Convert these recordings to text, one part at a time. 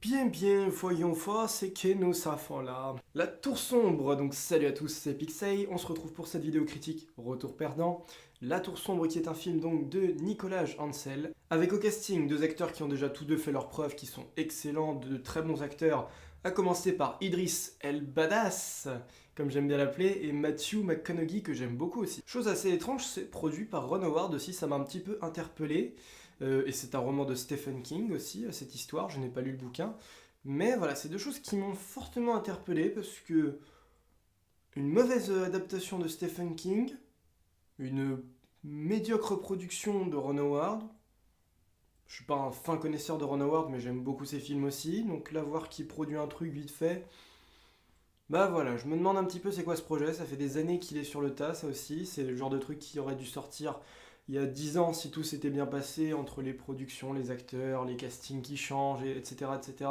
Bien, voyons voir ce que nous avons là. La Tour Sombre, donc salut à tous, c'est Pixey, on se retrouve pour cette vidéo critique, Retour Perdant. La Tour Sombre qui est un film donc de Nicolas Hansel, avec au casting deux acteurs qui ont déjà tous deux fait leurs preuves, qui sont excellents, de très bons acteurs, à commencer par Idris El-Badass, comme j'aime bien l'appeler, et Matthew McConaughey, que j'aime beaucoup aussi. Chose assez étrange, c'est produit par Ron Howard aussi, ça m'a un petit peu interpellé. Et c'est un roman de Stephen King aussi, cette histoire, je n'ai pas lu le bouquin. Mais voilà, c'est deux choses qui m'ont fortement interpellé parce que une mauvaise adaptation de Stephen King, une médiocre production de Ron Howard. Je suis pas un fin connaisseur de Ron Howard, mais j'aime beaucoup ses films aussi. Donc là, voir qu'il produit un truc vite fait, bah voilà, je me demande un petit peu c'est quoi ce projet. Ça fait des années qu'il est sur le tas, ça aussi. C'est le genre de truc qui aurait dû sortir il y a 10 ans si tout s'était bien passé entre les productions, les acteurs, les castings qui changent, etc. etc.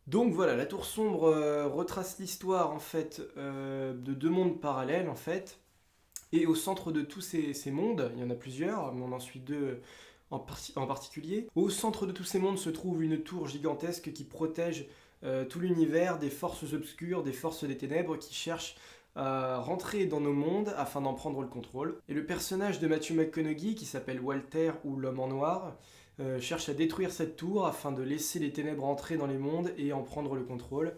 Donc voilà, La Tour Sombre retrace l'histoire en fait de deux mondes parallèles en fait. Et au centre de tous ces mondes, il y en a plusieurs, mais on en suit deux en particulier. Au centre de tous ces mondes se trouve une tour gigantesque qui protège tout l'univers des forces obscures, des forces des ténèbres qui cherchent à rentrer dans nos mondes afin d'en prendre le contrôle. Et le personnage de Matthew McConaughey, qui s'appelle Walter ou l'homme en noir, cherche à détruire cette tour afin de laisser les ténèbres entrer dans les mondes et en prendre le contrôle.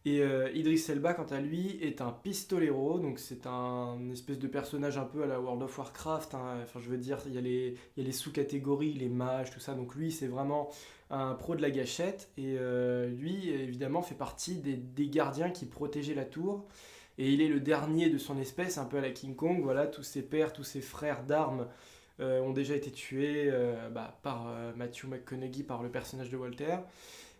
Et Idris Elba, quant à lui, est un pistolero, donc c'est un espèce de personnage un peu à la World of Warcraft, hein. Enfin je veux dire, il y a les sous-catégories, les mages, tout ça, donc lui c'est vraiment un pro de la gâchette, et lui évidemment fait partie des gardiens qui protégeaient la tour, et il est le dernier de son espèce, un peu à la King Kong, voilà, tous ses pères, tous ses frères d'armes ont déjà été tués par Matthew McConaughey, par le personnage de Walter.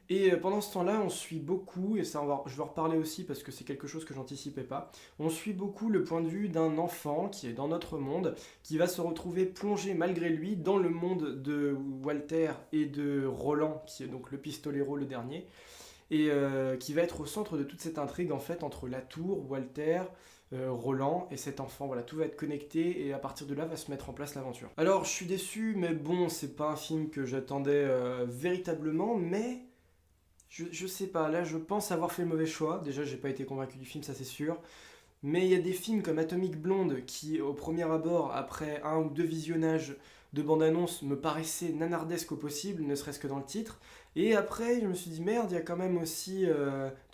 Et pendant ce temps-là, on suit beaucoup, et ça je vais en reparler aussi parce que c'est quelque chose que j'anticipais pas, on suit beaucoup le point de vue d'un enfant qui est dans notre monde, qui va se retrouver plongé malgré lui dans le monde de Walter et de Roland, qui est donc le pistolero le dernier, et qui va être au centre de toute cette intrigue en fait entre la tour, Walter, Roland et cet enfant. Voilà, tout va être connecté et à partir de là va se mettre en place l'aventure. Alors je suis déçu, mais bon, c'est pas un film que j'attendais véritablement, mais je sais pas, là je pense avoir fait le mauvais choix. Déjà, j'ai pas été convaincu du film, ça c'est sûr. Mais il y a des films comme Atomic Blonde qui, au premier abord, après un ou deux visionnages de bande-annonce, me paraissaient nanardesques au possible, ne serait-ce que dans le titre. Et après, je me suis dit merde, il y a quand même aussi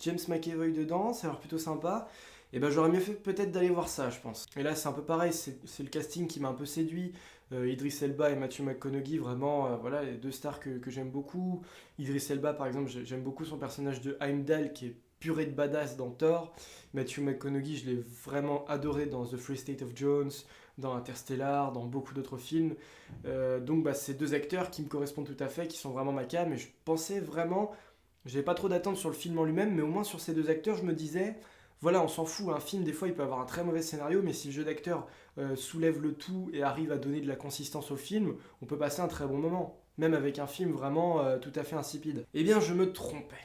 James McAvoy dedans, ça a l'air plutôt sympa. Et ben j'aurais mieux fait peut-être d'aller voir ça, je pense. Et là, c'est un peu pareil, c'est le casting qui m'a un peu séduit. Idris Elba et Matthew McConaughey, vraiment, voilà, les deux stars que j'aime beaucoup. Idris Elba, par exemple, j'aime beaucoup son personnage de Heimdall, qui est purée de badass dans Thor. Matthew McConaughey, je l'ai vraiment adoré dans The Free State of Jones, dans Interstellar, dans beaucoup d'autres films. Donc c'est deux acteurs qui me correspondent tout à fait, qui sont vraiment ma came. Et je pensais vraiment, j'avais pas trop d'attentes sur le film en lui-même, mais au moins sur ces deux acteurs, je me disais, voilà, on s'en fout, un film, des fois, il peut avoir un très mauvais scénario, mais si le jeu d'acteur soulève le tout et arrive à donner de la consistance au film, on peut passer un très bon moment, même avec un film vraiment tout à fait insipide. Eh bien, je me trompais.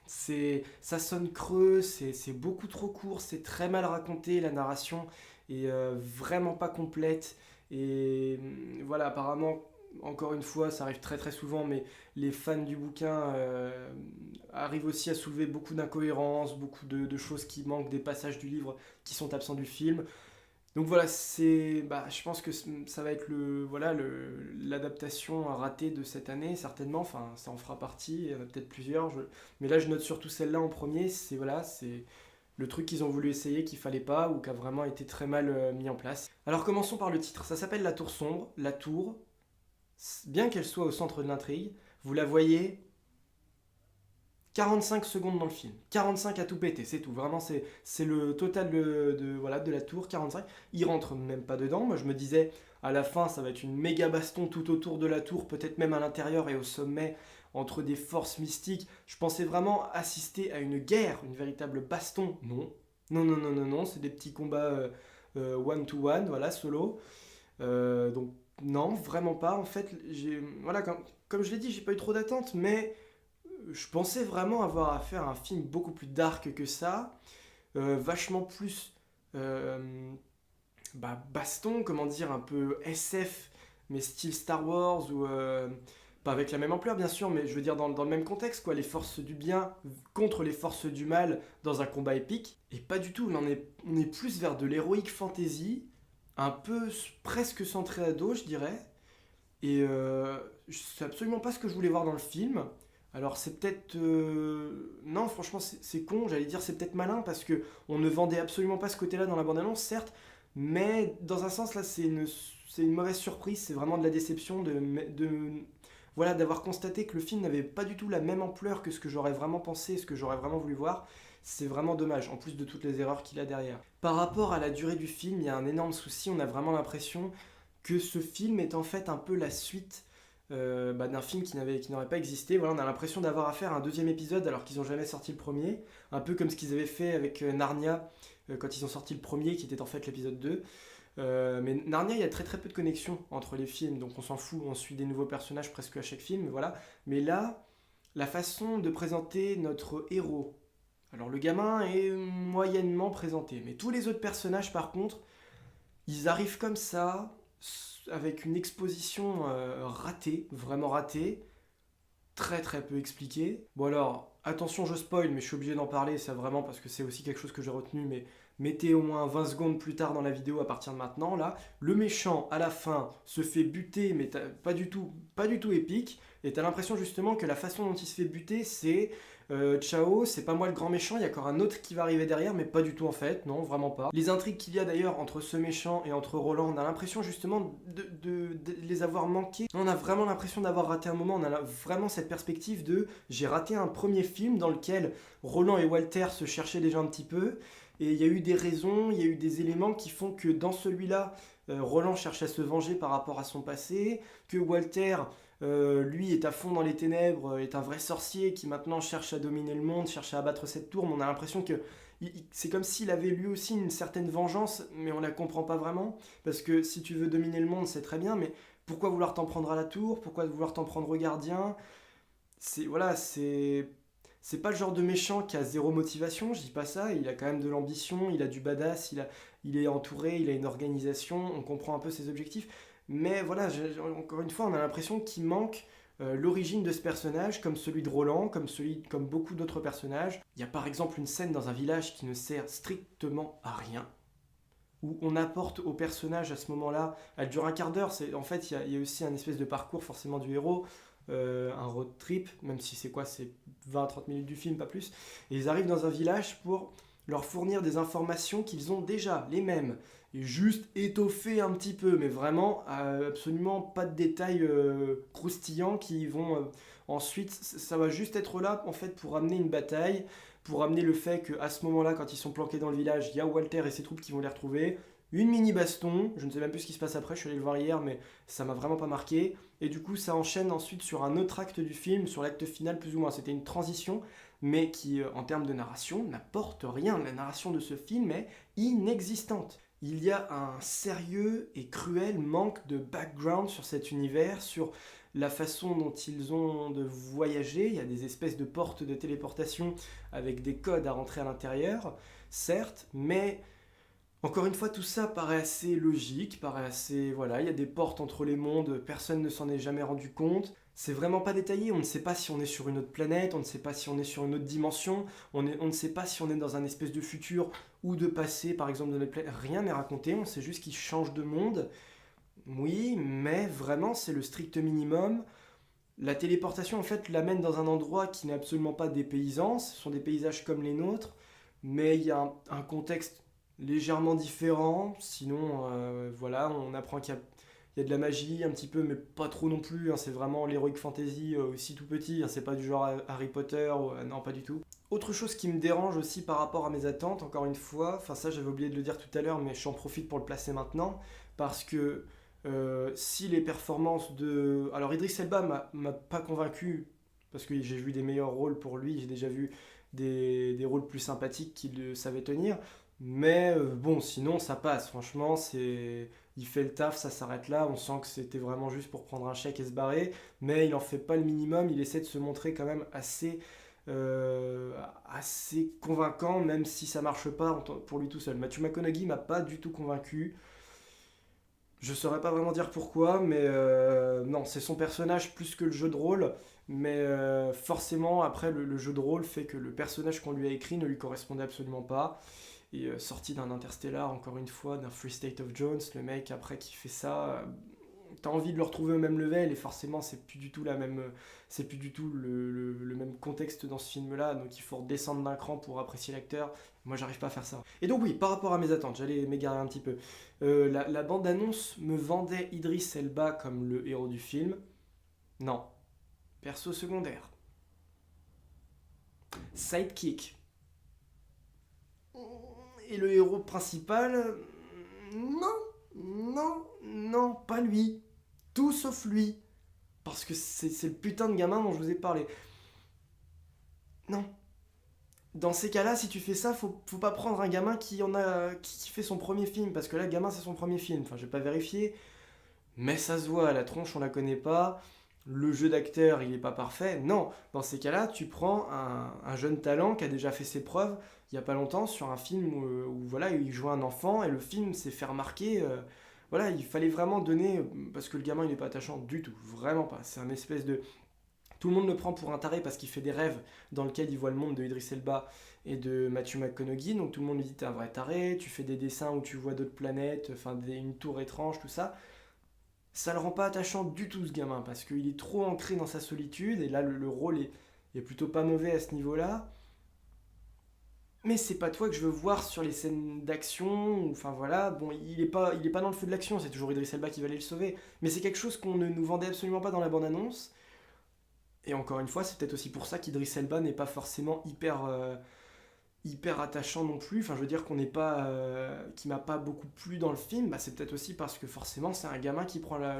Ça sonne creux, c'est beaucoup trop court, c'est très mal raconté, la narration est vraiment pas complète. Et voilà, apparemment, encore une fois, ça arrive très très souvent, mais les fans du bouquin arrivent aussi à soulever beaucoup d'incohérences, beaucoup de choses qui manquent des passages du livre qui sont absents du film. Donc voilà, je pense que ça va être l'adaptation ratée de cette année, certainement. Enfin, ça en fera partie, il y en a peut-être plusieurs. Mais là, je note surtout celle-là en premier. C'est le truc qu'ils ont voulu essayer, qu'il fallait pas, ou qui a vraiment été très mal mis en place. Alors commençons par le titre. Ça s'appelle La Tour Sombre. La Tour, bien qu'elle soit au centre de l'intrigue, vous la voyez 45 secondes dans le film. 45 à tout péter, c'est tout. Vraiment, c'est le total de la tour, 45. Il rentre même pas dedans. Moi, je me disais, à la fin, ça va être une méga baston tout autour de la tour, peut-être même à l'intérieur et au sommet, entre des forces mystiques. Je pensais vraiment assister à une guerre, une véritable baston. Non. Non, non, non, non, non. C'est des petits combats one-to-one, voilà, solo. Donc, non, vraiment pas. En fait, voilà, comme je l'ai dit, j'ai pas eu trop d'attentes, mais je pensais vraiment avoir affaire à un film beaucoup plus dark que ça, vachement plus baston, comment dire, un peu SF, mais style Star Wars ou Pas avec la même ampleur, bien sûr, mais je veux dire dans le même contexte, quoi. Les forces du bien contre les forces du mal dans un combat épique. Et pas du tout, là, on est plus vers de l'héroïque fantasy, un peu presque centré ado, je dirais. Et c'est absolument pas ce que je voulais voir dans le film. Alors c'est peut-être... Non, franchement, c'est con, j'allais dire c'est peut-être malin, parce que on ne vendait absolument pas ce côté-là dans la bande-annonce, certes, mais dans un sens, là, c'est une mauvaise surprise, c'est vraiment de la déception voilà, d'avoir constaté que le film n'avait pas du tout la même ampleur que ce que j'aurais vraiment pensé, ce que j'aurais vraiment voulu voir. C'est vraiment dommage, en plus de toutes les erreurs qu'il a derrière. Par rapport à la durée du film, il y a un énorme souci, on a vraiment l'impression que ce film est en fait un peu la suite d'un film qui n'aurait pas existé. Voilà, on a l'impression d'avoir affaire à un deuxième épisode alors qu'ils n'ont jamais sorti le premier. Un peu comme ce qu'ils avaient fait avec Narnia quand ils ont sorti le premier qui était en fait l'épisode 2. Mais Narnia, il y a très très peu de connexion entre les films, donc on s'en fout, on suit des nouveaux personnages presque à chaque film, voilà. Mais là, la façon de présenter notre héros, alors le gamin est moyennement présenté, mais tous les autres personnages par contre, ils arrivent comme ça, avec une exposition ratée, vraiment ratée, très très peu expliquée. Bon alors, attention je spoil, mais je suis obligé d'en parler, ça vraiment parce que c'est aussi quelque chose que j'ai retenu, mais mettez au moins 20 secondes plus tard dans la vidéo à partir de maintenant, là. Le méchant, à la fin, se fait buter, mais pas du tout épique, et t'as l'impression justement que la façon dont il se fait buter, c'est ciao, c'est pas moi le grand méchant, il y a encore un autre qui va arriver derrière, mais pas du tout en fait, non, vraiment pas. Les intrigues qu'il y a d'ailleurs entre ce méchant et entre Roland, on a l'impression justement de les avoir manquées. On a vraiment l'impression d'avoir raté un moment, on a vraiment cette perspective de j'ai raté un premier film dans lequel Roland et Walter se cherchaient déjà un petit peu, et il y a eu des raisons, il y a eu des éléments qui font que dans celui-là, Roland cherche à se venger par rapport à son passé, que Walter lui est à fond dans les ténèbres, est un vrai sorcier qui maintenant cherche à dominer le monde, cherche à abattre cette tour, mais on a l'impression que c'est comme s'il avait lui aussi une certaine vengeance, mais on la comprend pas vraiment, parce que si tu veux dominer le monde, c'est très bien, mais pourquoi vouloir t'en prendre à la tour, pourquoi vouloir t'en prendre au gardien, voilà, c'est pas le genre de méchant qui a zéro motivation, je dis pas ça, il a quand même de l'ambition, il a du badass, il est entouré, il a une organisation, on comprend un peu ses objectifs, mais voilà, encore une fois, on a l'impression qu'il manque l'origine de ce personnage, comme celui de Roland, comme beaucoup d'autres personnages. Il y a par exemple une scène dans un village qui ne sert strictement à rien, où on apporte au personnage à ce moment-là, elle dure un quart d'heure, en fait il y a aussi un espèce de parcours forcément du héros, un road trip, même si c'est 20-30 minutes du film, pas plus, et ils arrivent dans un village pour leur fournir des informations qu'ils ont déjà, les mêmes, et juste étoffer un petit peu, mais vraiment absolument pas de détails croustillants qui vont ensuite, ça va juste être là en fait pour amener une bataille, pour amener le fait qu'à ce moment-là, quand ils sont planqués dans le village, il y a Walter et ses troupes qui vont les retrouver, une mini baston, je ne sais même plus ce qui se passe après, je suis allé le voir hier, mais ça m'a vraiment pas marqué, et du coup ça enchaîne ensuite sur un autre acte du film, sur l'acte final plus ou moins, c'était une transition, mais qui en termes de narration n'apporte rien, la narration de ce film est inexistante. Il y a un sérieux et cruel manque de background sur cet univers, sur la façon dont ils ont de voyager, il y a des espèces de portes de téléportation avec des codes à rentrer à l'intérieur, certes, mais encore une fois, tout ça paraît assez logique, paraît assez... Voilà, il y a des portes entre les mondes, personne ne s'en est jamais rendu compte. C'est vraiment pas détaillé, on ne sait pas si on est sur une autre planète, on ne sait pas si on est sur une autre dimension, on ne sait pas si on est dans un espèce de futur ou de passé, par exemple, de notre planète. Rien n'est raconté, on sait juste qu'ils changent de monde. Oui, mais vraiment, c'est le strict minimum. La téléportation, en fait, l'amène dans un endroit qui n'est absolument pas dépaysant, ce sont des paysages comme les nôtres, mais il y a un contexte légèrement différent, sinon, voilà, on apprend qu'il y a de la magie un petit peu, mais pas trop non plus, hein, c'est vraiment l'heroic fantasy aussi tout petit, hein, c'est pas du genre Harry Potter, non pas du tout. Autre chose qui me dérange aussi par rapport à mes attentes, encore une fois, enfin ça j'avais oublié de le dire tout à l'heure, mais j'en profite pour le placer maintenant, parce que si les performances de... Alors Idriss Elba m'a pas convaincu, parce que j'ai vu des meilleurs rôles pour lui, j'ai déjà vu des rôles plus sympathiques qu'il savait tenir, mais bon, sinon ça passe, franchement, il fait le taf, ça s'arrête là, on sent que c'était vraiment juste pour prendre un chèque et se barrer, mais il en fait pas le minimum, il essaie de se montrer quand même assez convaincant, même si ça marche pas pour lui tout seul. Matthew McConaughey m'a pas du tout convaincu. Je saurais pas vraiment dire pourquoi, mais non, c'est son personnage plus que le jeu de rôle. Mais forcément, après, le jeu de rôle fait que le personnage qu'on lui a écrit ne lui correspondait absolument pas. Et sorti d'un Interstellar, encore une fois, d'un Free State of Jones, le mec après qui fait ça, t'as envie de le retrouver au même level et forcément c'est plus du tout la même, c'est plus du tout le même contexte dans ce film-là, donc il faut redescendre d'un cran pour apprécier l'acteur. Moi j'arrive pas à faire ça. Et donc oui, par rapport à mes attentes, j'allais m'égarer un petit peu. La bande-annonce me vendait Idris Elba comme le héros du film. Non, perso secondaire. Sidekick. Et le héros principal, non, non, non, pas lui. Tout sauf lui. Parce que c'est le putain de gamin dont je vous ai parlé. Non. Dans ces cas-là, si tu fais ça, faut pas prendre un gamin qui fait son premier film. Parce que là, le gamin, c'est son premier film. Enfin, j'ai pas vérifié. Mais ça se voit, la tronche, on la connaît pas. Le jeu d'acteur, il est pas parfait. Non, dans ces cas-là, tu prends un jeune talent qui a déjà fait ses preuves il y a pas longtemps sur un film où, voilà, il joue un enfant et le film s'est fait remarquer. Voilà, il fallait vraiment donner, parce que le gamin il est pas attachant du tout, vraiment pas. C'est un espèce de. Tout le monde le prend pour un taré parce qu'il fait des rêves dans lesquels il voit le monde de Idris Elba et de Matthew McConaughey. Donc tout le monde lui dit t'es un vrai taré, tu fais des dessins où tu vois d'autres planètes, enfin une tour étrange, tout ça. Ça le rend pas attachant du tout ce gamin parce qu'il est trop ancré dans sa solitude et là le rôle est plutôt pas mauvais à ce niveau-là. Mais c'est pas toi que je veux voir sur les scènes d'action, enfin voilà, bon il est pas dans le feu de l'action, c'est toujours Idris Elba qui va aller le sauver, mais c'est quelque chose qu'on ne nous vendait absolument pas dans la bande-annonce, et encore une fois c'est peut-être aussi pour ça qu'Idris Elba n'est pas forcément hyper attachant non plus, enfin je veux dire qu'on n'est pas, qui m'a pas beaucoup plu dans le film, bah, c'est peut-être aussi parce que forcément c'est un gamin qui prend la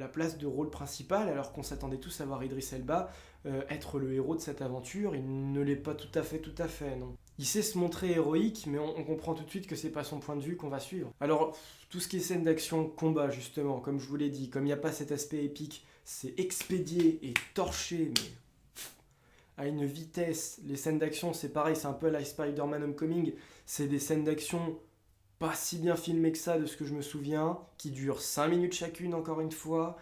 place de rôle principal alors qu'on s'attendait tous à voir Idris Elba être le héros de cette aventure, il ne l'est pas tout à fait, non. Il sait se montrer héroïque, mais on comprend tout de suite que c'est pas son point de vue qu'on va suivre. Alors, tout ce qui est scène d'action, combat, justement, comme je vous l'ai dit, comme il n'y a pas cet aspect épique, c'est expédié et torché, mais à une vitesse. Les scènes d'action, c'est pareil, c'est un peu la Spider-Man Homecoming. C'est des scènes d'action pas si bien filmées que ça, de ce que je me souviens, qui durent 5 minutes chacune, encore une fois,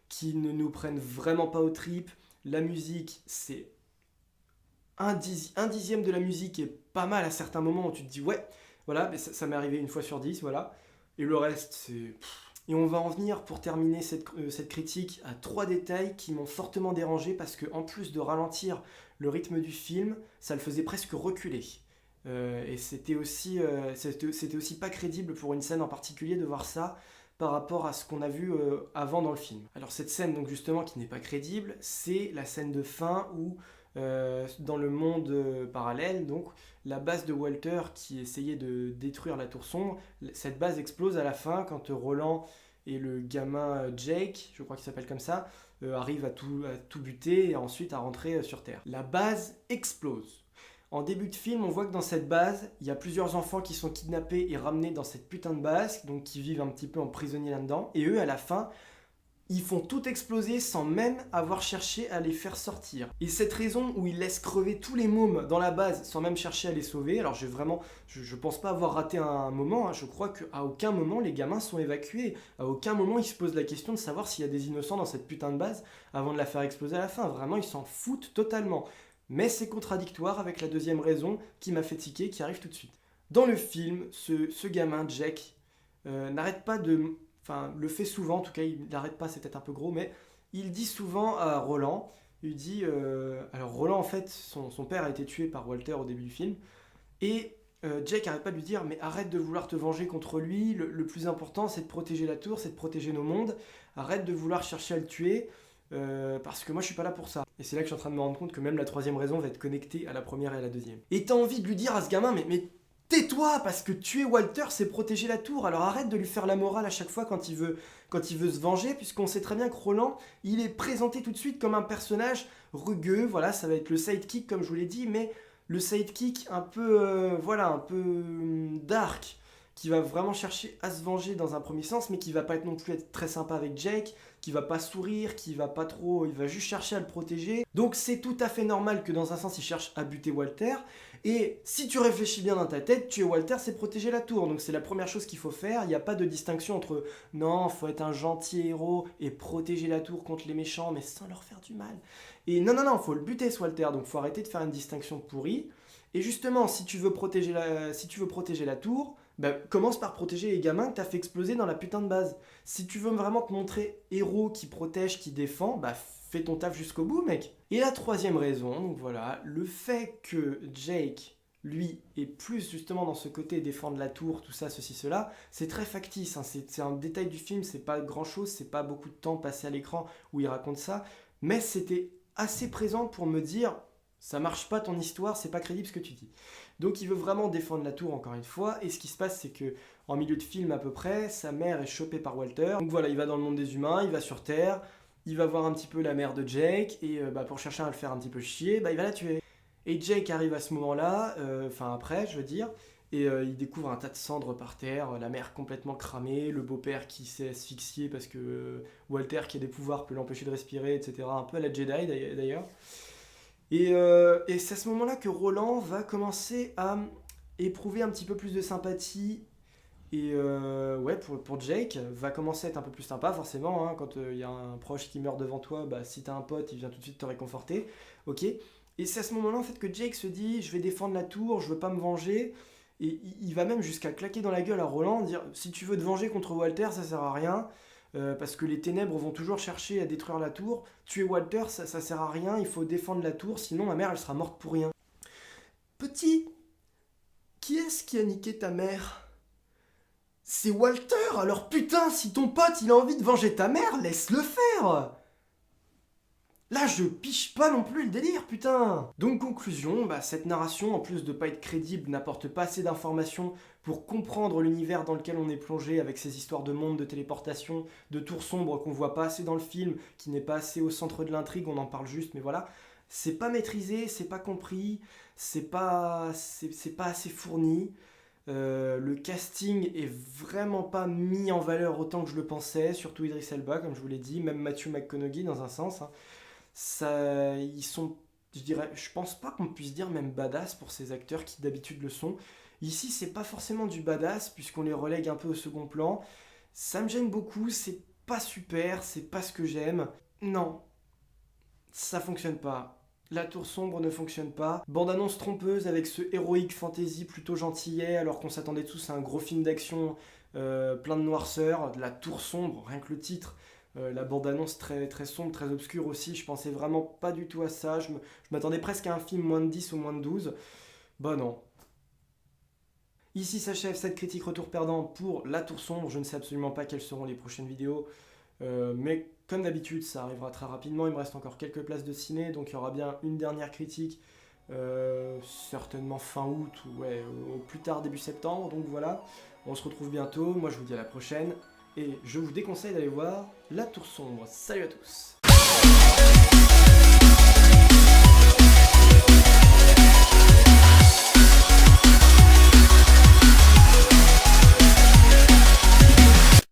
qui ne nous prennent vraiment pas aux tripes. La musique, c'est un dixième de la musique est pas mal à certains moments où tu te dis ouais, voilà, mais ça m'est arrivé une fois sur 10, voilà. Et le reste, c'est. Et on va en venir pour terminer cette critique à 3 détails qui m'ont fortement dérangé parce que en plus de ralentir le rythme du film, ça le faisait presque reculer. Et c'était aussi pas crédible pour une scène en particulier de voir ça par rapport à ce qu'on a vu avant dans le film. Alors cette scène donc justement qui n'est pas crédible, c'est la scène de fin où dans le monde parallèle, donc la base de Walter qui essayait de détruire la tour sombre, cette base explose à la fin quand Roland et le gamin Jake, je crois qu'il s'appelle comme ça, arrivent à tout buter et ensuite à rentrer sur Terre. La base explose. En début de film, on voit que dans cette base, il y a plusieurs enfants qui sont kidnappés et ramenés dans cette putain de base, donc qui vivent un petit peu en prisonniers là-dedans, et eux, à la fin, ils font tout exploser sans même avoir cherché à les faire sortir. Et cette raison où ils laissent crever tous les mômes dans la base sans même chercher à les sauver, alors je pense pas avoir raté un moment, hein, je crois qu'à aucun moment les gamins sont évacués, à aucun moment ils se posent la question de savoir s'il y a des innocents dans cette putain de base avant de la faire exploser à la fin, vraiment ils s'en foutent totalement. Mais c'est contradictoire avec la deuxième raison qui m'a fait tiquer, qui arrive tout de suite. Dans le film, ce gamin, Jack, n'arrête pas de... Enfin, le fait souvent, en tout cas, il n'arrête pas, c'est peut-être un peu gros, mais il dit souvent à Roland, il dit... alors Roland, en fait, son père a été tué par Walter au début du film, et Jack n'arrête pas de lui dire, mais arrête de vouloir te venger contre lui, le plus important c'est de protéger la tour, c'est de protéger nos mondes, arrête de vouloir chercher à le tuer, parce que moi je suis pas là pour ça. Et c'est là que je suis en train de me rendre compte que même la troisième raison va être connectée à la première et à la deuxième. Et t'as envie de lui dire à ce gamin, mais tais-toi, parce que tuer Walter c'est protéger la tour, alors arrête de lui faire la morale à chaque fois quand il veut se venger, puisqu'on sait très bien que Roland, il est présenté tout de suite comme un personnage rugueux, voilà, ça va être le sidekick comme je vous l'ai dit, mais le sidekick un peu, voilà, un peu dark, qui va vraiment chercher à se venger dans un premier sens, mais qui va pas être non plus être très sympa avec Jake, qui va pas sourire, qui va pas trop, il va juste chercher à le protéger. Donc c'est tout à fait normal que dans un sens il cherche à buter Walter, et si tu réfléchis bien dans ta tête, tuer Walter c'est protéger la tour, donc c'est la première chose qu'il faut faire. Il n'y a pas de distinction entre non, faut être un gentil héros et protéger la tour contre les méchants, mais sans leur faire du mal. Et non, faut le buter ce Walter, donc faut arrêter de faire une distinction pourrie. Et justement, si tu veux protéger la tour, bah, commence par protéger les gamins que t'as fait exploser dans la putain de base. Si tu veux vraiment te montrer héros qui protège, qui défend, bah fais ton taf jusqu'au bout, mec. Et la troisième raison, donc voilà, le fait que Jake, lui, est plus justement dans ce côté défendre la tour, tout ça, ceci, cela, c'est très factice, hein, c'est un détail du film, c'est pas grand chose, c'est pas beaucoup de temps passé à l'écran où il raconte ça, mais c'était assez présent pour me dire, ça marche pas ton histoire, c'est pas crédible ce que tu dis. Donc il veut vraiment défendre la tour encore une fois, et ce qui se passe c'est que en milieu de film à peu près, sa mère est chopée par Walter. Donc voilà, il va dans le monde des humains, il va sur Terre, il va voir un petit peu la mère de Jake, et pour chercher à le faire un petit peu chier, il va la tuer. Et Jake arrive à ce moment-là, après je veux dire, et il découvre un tas de cendres par terre, la mère complètement cramée, le beau-père qui s'est asphyxié parce que Walter qui a des pouvoirs peut l'empêcher de respirer, etc. Un peu à la Jedi d'ailleurs. Et c'est à ce moment-là que Roland va commencer à éprouver un petit peu plus de sympathie. Et pour Jake, va commencer à être un peu plus sympa forcément, hein, quand il y a un proche qui meurt devant toi, bah, si t'as un pote, il vient tout de suite te réconforter, ok. Et c'est à ce moment-là en fait que Jake se dit, je vais défendre la tour, je veux pas me venger, et il va même jusqu'à claquer dans la gueule à Roland, dire, si tu veux te venger contre Walter, ça sert à rien, parce que les ténèbres vont toujours chercher à détruire la tour, tuer Walter, ça sert à rien, il faut défendre la tour, sinon ma mère elle sera morte pour rien. Petit, qui est-ce qui a niqué ta mère ? C'est Walter, alors putain, si ton pote il a envie de venger ta mère, laisse-le faire. Là, je piche pas non plus le délire, putain. Donc conclusion, cette narration, en plus de pas être crédible, n'apporte pas assez d'informations pour comprendre l'univers dans lequel on est plongé, avec ces histoires de monde, de téléportation, de tours sombres qu'on voit pas assez dans le film, qui n'est pas assez au centre de l'intrigue, on en parle juste, mais voilà. C'est pas maîtrisé, c'est pas compris, c'est pas assez fourni. Le casting est vraiment pas mis en valeur autant que je le pensais, surtout Idris Elba, comme je vous l'ai dit, même Matthew McConaughey dans un sens, hein. Ils sont, je pense pas qu'on puisse dire même badass pour ces acteurs qui d'habitude le sont. Ici, c'est pas forcément du badass puisqu'on les relègue un peu au second plan. Ça me gêne beaucoup, c'est pas super, c'est pas ce que j'aime. Non, ça fonctionne pas. La tour sombre ne fonctionne pas. Bande-annonce trompeuse avec ce héroïque fantasy plutôt gentillet, alors qu'on s'attendait tous à un gros film d'action plein de noirceur, de la tour sombre, rien que le titre. La bande-annonce très, très sombre, très obscure aussi, je pensais vraiment pas du tout à ça. Je m'attendais presque à un film moins de 10 ou moins de 12. Bah non. Ici s'achève cette critique retour perdant pour La Tour Sombre. Je ne sais absolument pas quelles seront les prochaines vidéos. Mais comme d'habitude, ça arrivera très rapidement. Il me reste encore quelques places de ciné, donc il y aura bien une dernière critique. Certainement fin août ou au plus tard début septembre. Donc voilà, on se retrouve bientôt. Moi je vous dis à la prochaine. Et je vous déconseille d'aller voir La Tour Sombre. Salut à tous!